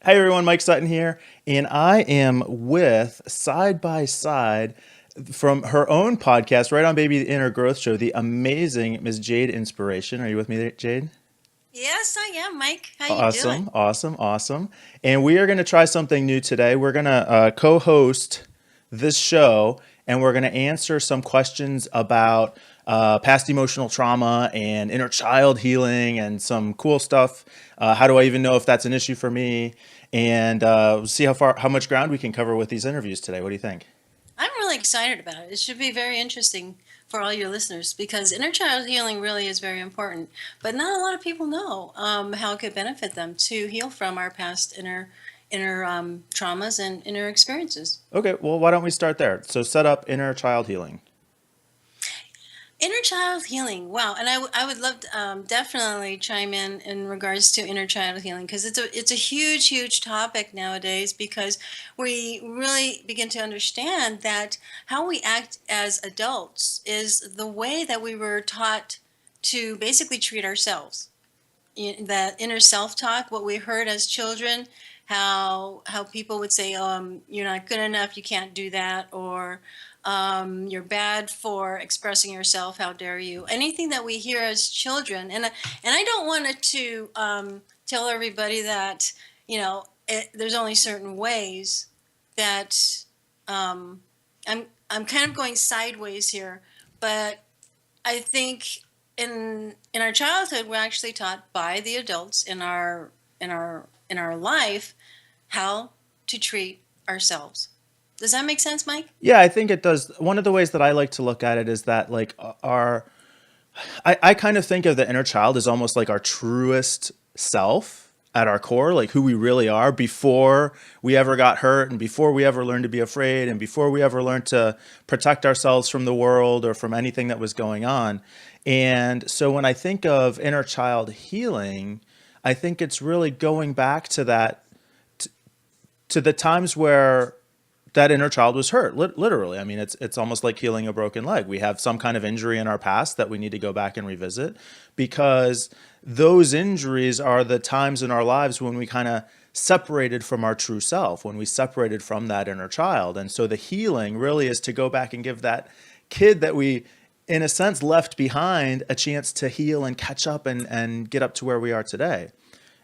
Hey everyone, Mike Sutton here, and I am with side by side from her own podcast, right on Baby the Inner Growth Show, the amazing Ms. Jade Inspiration. Are you with me, Jade? Yes, I am, Mike. How you doing? Awesome, awesome, awesome. And we are going to try something new today. We're going to co-host this show, and we're going to answer some questions about past emotional trauma and inner child healing and some cool stuff. How do I even know if that's an issue for me? And see how much ground we can cover with these interviews today. What do you think? I'm really excited about it. It should be very interesting for all your listeners because inner child healing really is very important. But not a lot of people know how it could benefit them to heal from our past inner traumas and inner experiences. Okay, well, why don't we start there? So set up inner child healing. Inner child healing. Wow, and I would love to definitely chime in regards to inner child healing because it's a huge topic nowadays because we really begin to understand that how we act as adults is the way that we were taught to basically treat ourselves. That inner self-talk, what we heard as children, how people would say, you're not good enough, you can't do that, or you're bad for expressing yourself, how dare you? Anything that we hear as children, and I don't want to tell everybody that there's only certain ways that um, I'm kind of going sideways here, but I think in our childhood we're actually taught by the adults in our life how to treat ourselves. Does that make sense, Mike? Yeah, I think it does. One of the ways that I like to look at it is that like our I kind of think of the inner child as almost like our truest self at our core, like who we really are before we ever got hurt and before we ever learned to be afraid and before we ever learned to protect ourselves from the world or from anything that was going on. And so when I think of inner child healing, I think it's really going back to that, to the times where that inner child was hurt, literally. I mean, it's almost like healing a broken leg. We have some kind of injury in our past that we need to go back and revisit because those injuries are the times in our lives when we kind of separated from our true self, when we separated from that inner child. And so the healing really is to go back and give that kid that we in a sense left behind a chance to heal and catch up and get up to where we are today.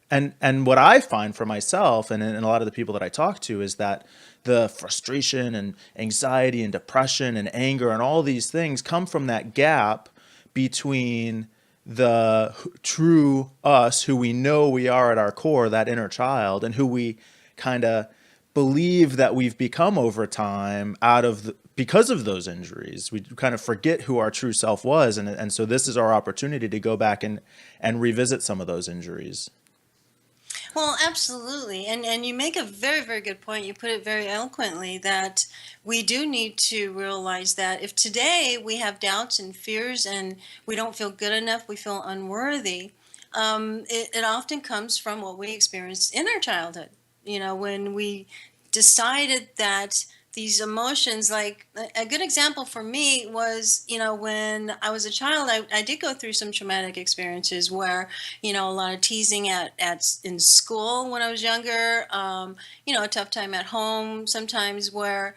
And what I find for myself and a lot of the people that I talk to is that the frustration and anxiety and depression and anger and all these things come from that gap between the true us, who we know we are at our core, that inner child, and who we kind of believe that we've become over time because of those injuries. We kind of forget who our true self was, and so this is our opportunity to go back and revisit some of those injuries. Well, absolutely. And you make a very good point. You put it very eloquently that we do need to realize that if today we have doubts and fears and we don't feel good enough, we feel unworthy, it often comes from what we experienced in our childhood. When we decided that these emotions, like a good example for me was, when I was a child, I did go through some traumatic experiences where, a lot of teasing in school when I was younger, a tough time at home sometimes where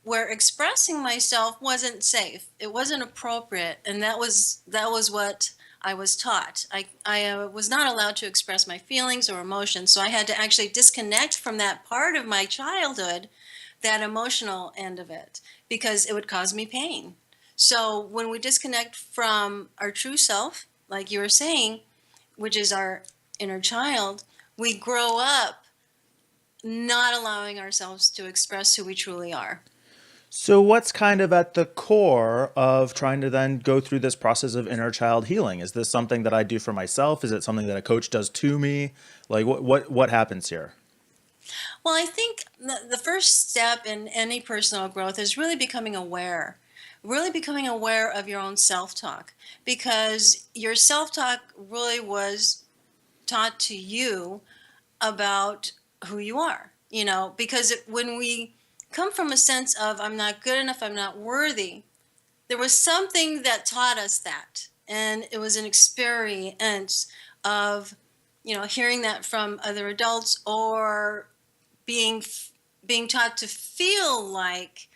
expressing myself wasn't safe. It wasn't appropriate. And that was what I was taught. I was not allowed to express my feelings or emotions, so I had to actually disconnect from that part of my childhood, that emotional end of it, because it would cause me pain. So when we disconnect from our true self, like you were saying, which is our inner child, we grow up not allowing ourselves to express who we truly are. So, what's kind of at the core of trying to then go through this process of inner child healing? Is this something that I do for myself? Is it something that a coach does to me? Like, what happens here? Well, I think the first step in any personal growth is really becoming aware of your own self talk, because your self talk really was taught to you about who you are, because when we come from a sense of I'm not good enough, I'm not worthy, there was something that taught us that. And it was an experience of hearing that from other adults, or being being taught to feel like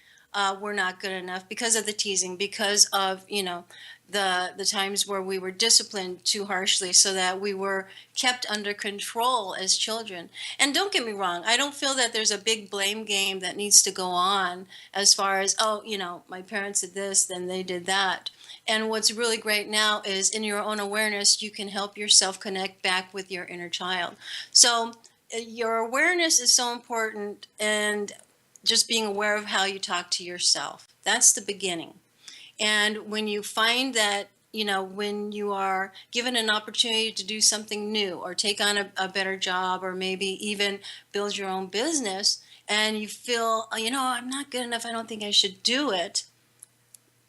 we're not good enough because of the teasing, because of the times where we were disciplined too harshly, so that we were kept under control as children. And don't get me wrong, I don't feel that there's a big blame game that needs to go on, as far as, oh, my parents did this, then they did that. And what's really great now is, in your own awareness, you can help yourself connect back with your inner child. So your awareness is so important, and just being aware of how you talk to yourself. That's the beginning. And when you find that, when you are given an opportunity to do something new, or take on a better job, or maybe even build your own business, and you feel, I'm not good enough, I don't think I should do it,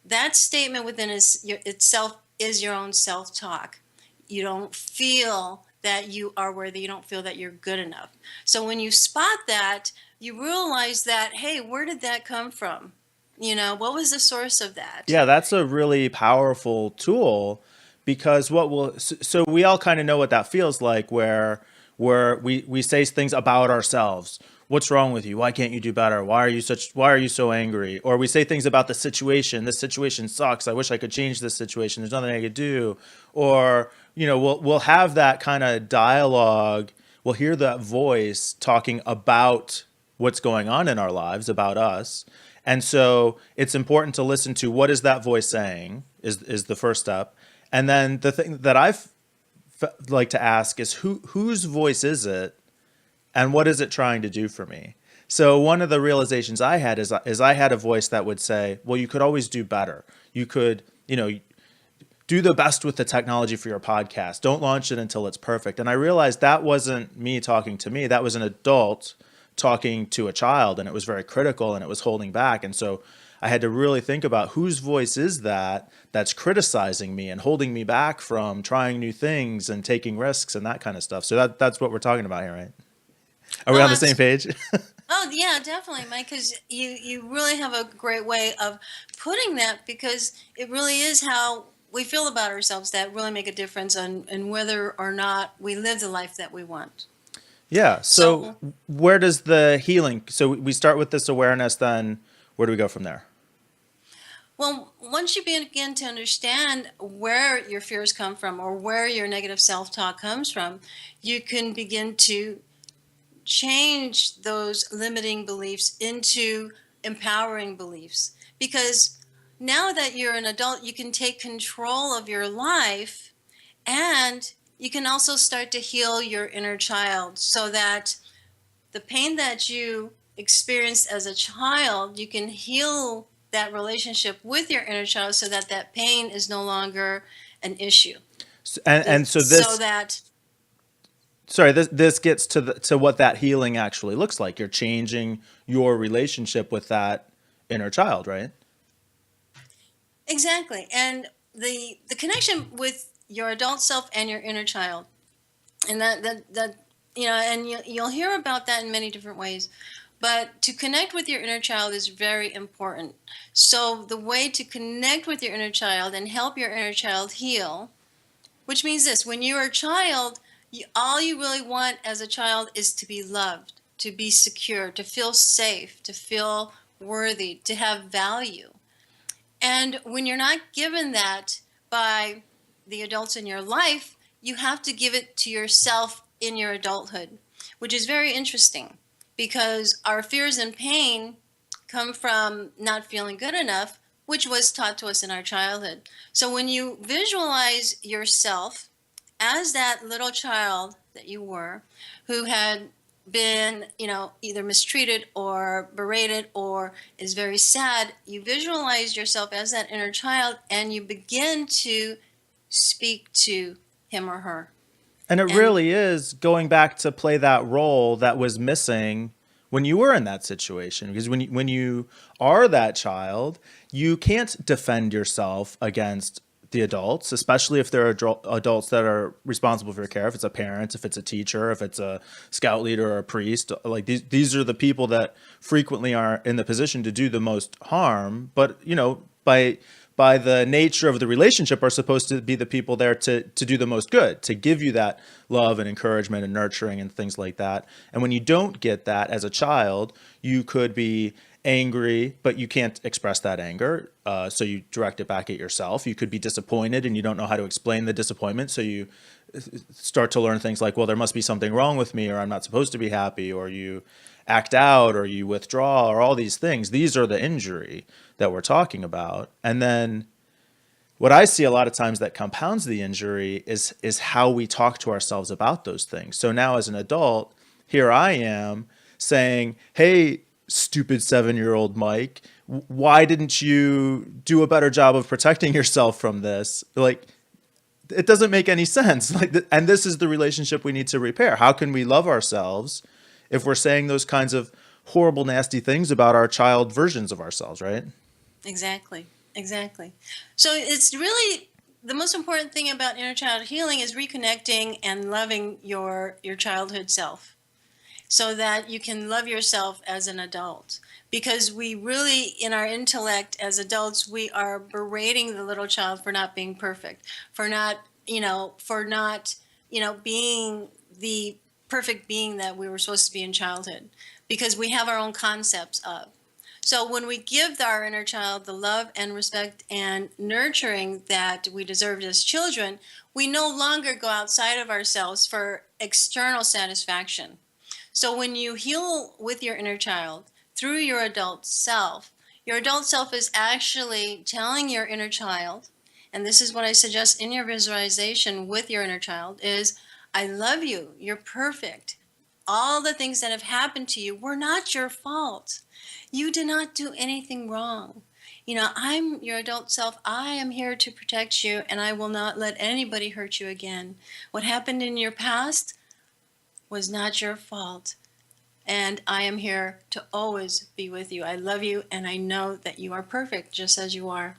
that statement within itself is your own self-talk. You don't feel that you are worthy. You don't feel that you're good enough. So when you spot that, you realize that, hey, where did that come from? What was the source of that? Yeah, that's a really powerful tool, because so we all kind of know what that feels like, where we say things about ourselves. What's wrong with you? Why can't you do better? Why are you so angry? Or we say things about the situation. This situation sucks. I wish I could change this situation. There's nothing I could do. Or, we'll have that kind of dialogue. We'll hear that voice talking about what's going on in our lives, about us. And so it's important to listen to, what is that voice saying, is the first step. And then the thing that like to ask is, whose voice is it, and what is it trying to do for me? So one of the realizations I had is I had a voice that would say, well, you could always do better. You could, do the best with the technology for your podcast. Don't launch it until it's perfect. And I realized that wasn't me talking to me. That was an adult talking to a child, and it was very critical, and it was holding back. And so I had to really think about, whose voice is that's criticizing me and holding me back from trying new things and taking risks and that kind of stuff. So that's what we're talking about here, right? Are we Oh, on the same page? oh yeah, definitely, Mike, because you really have a great way of putting that, because it really is how we feel about ourselves that really make a difference on whether or not we live the life that we want. Yeah. So So, where does the healing? So we start with this awareness. Then where do we go from there? well, once you begin to understand where your fears come from, or where your negative self-talk comes from, you can begin to change those limiting beliefs into empowering beliefs. Because now that you're an adult, you can take control of your life, and you can also start to heal your inner child, so that the pain that you experienced as a child, you can heal that relationship with your inner child, so that that pain is no longer an issue. And so So this, that, sorry, this gets to what that healing actually looks like. You're changing your relationship with that inner child, right? exactly. And the connection with your adult self and your inner child, and that and you'll hear about that in many different ways. But to connect with your inner child is very important. So the way to connect with your inner child and help your inner child heal, which means this: when you're a child, all you really want as a child is to be loved, to be secure, to feel safe, to feel worthy, to have value. And when you're not given that by the adults in your life, you have to give it to yourself in your adulthood, which is very interesting, because our fears and pain come from not feeling good enough, which was taught to us in our childhood. So when you visualize yourself as that little child that you were, who had been, either mistreated or berated, or is very sad, you visualize yourself as that inner child, and you begin to speak to him or her. And it And really is going back to play that role that was missing when you were in that situation. Because when you are that child, you can't defend yourself against the adults, especially if they're adults that are responsible for your care. If it's a parent, if it's a teacher, if it's a scout leader or a priest, like these are the people that frequently are in the position to do the most harm. But by by the nature of the relationship, are supposed to be the people there to do the most good, to give you that love and encouragement and nurturing and things like that. And when you don't get that as a child, you could be angry, but you can't express that anger. So you direct it back at yourself. You could be disappointed and you don't know how to explain the disappointment. So you start to learn things like, well, there must be something wrong with me, or I'm not supposed to be happy, or you act out, or you withdraw, or all these things. These are the injury that we're talking about. And then what I see a lot of times that compounds the injury is how we talk to ourselves about those things. So now as an adult, here I am saying, hey, stupid 7-year-old Mike, why didn't you do a better job of protecting yourself from this? Like, it doesn't make any sense. And this is the relationship we need to repair. How can we love ourselves if we're saying those kinds of horrible, nasty things about our child versions of ourselves, right? Exactly. Exactly. So it's really the most important thing about inner child healing is reconnecting and loving your childhood self, so that you can love yourself as an adult. Because we really, in our intellect as adults, we are berating the little child for not being perfect, for not, being the perfect being that we were supposed to be in childhood, because we have our own concepts of. So when we give our inner child the love and respect and nurturing that we deserved as children, we no longer go outside of ourselves for external satisfaction. So when you heal with your inner child through your adult self is actually telling your inner child, and this is what I suggest in your visualization with your inner child, is I love you, you're perfect. All the things that have happened to you were not your fault. You did not do anything wrong. I'm your adult self. I am here to protect you, and I will not let anybody hurt you again. What happened in your past was not your fault. And I am here to always be with you. I love you, and I know that you are perfect just as you are.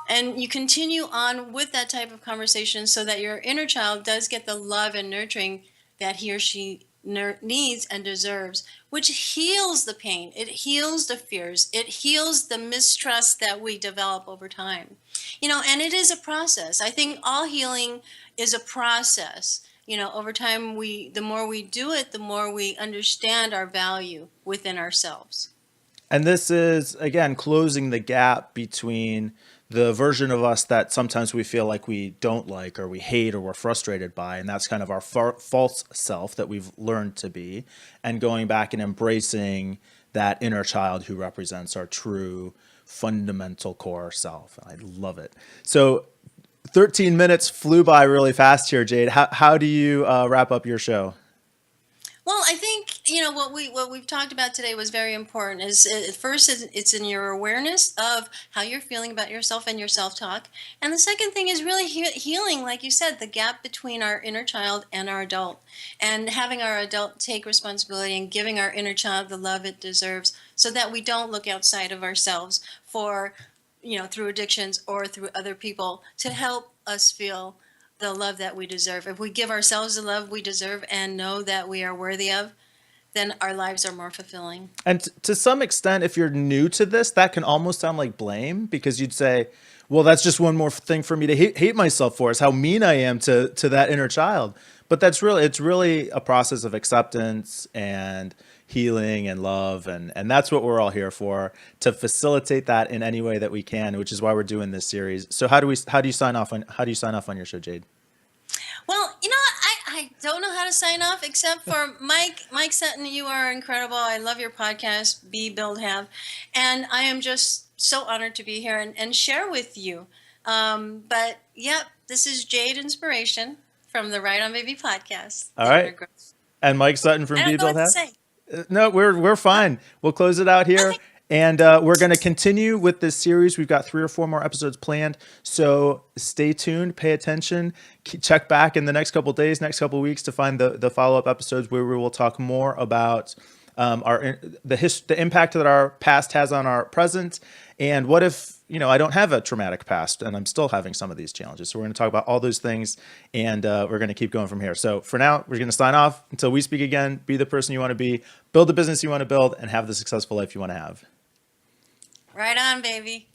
And you continue on with that type of conversation so that your inner child does get the love and nurturing that he or she needs and deserves, which heals the pain. It heals the fears. It heals the mistrust that we develop over time. And it is a process. I think all healing is a process. Over time, the more we do it, the more we understand our value within ourselves. And this is, again, closing the gap between the version of us that sometimes we feel like we don't like, or we hate, or we're frustrated by. And that's kind of our false self that we've learned to be, and going back and embracing that inner child who represents our true fundamental core self. I love it. So 13 minutes flew by really fast here, Jade. How do you wrap up your show? Well, I think what we've talked about today was very important. Is first, it's in your awareness of how you're feeling about yourself and your self-talk, and the second thing is really healing, like you said, the gap between our inner child and our adult, and having our adult take responsibility and giving our inner child the love it deserves, so that we don't look outside of ourselves for, through addictions or through other people to help us feel the love that we deserve. If we give ourselves the love we deserve and know that we are worthy of, then our lives are more fulfilling. And to some extent, if you're new to this, that can almost sound like blame, because you'd say, well, that's just one more thing for me to hate myself for, is how mean I am to that inner child. But it's really a process of acceptance and healing and love. And that's what we're all here for, to facilitate that in any way that we can, which is why we're doing this series. So how do you sign off on your show, Jade? Well, I don't know how to sign off except for Mike Sutton. You are incredible. I love your podcast, Be, Build, Have. And I am just so honored to be here and share with you. But yeah, this is Jade Inspiration from the Right On Baby podcast. All right. And Mike Sutton from Be, Build, Have. No, we're fine. We'll close it out here. Okay. And we're going to continue with this series. We've got 3 or 4 more episodes planned. So stay tuned, pay attention, check back in the next couple of days, next couple of weeks to find the follow-up episodes where we will talk more about the impact that our past has on our present. And what if, I don't have a traumatic past and I'm still having some of these challenges. So we're going to talk about all those things, and we're going to keep going from here. So for now, we're going to sign off until we speak again. Be the person you want to be, build the business you want to build, and have the successful life you want to have. Right on, baby.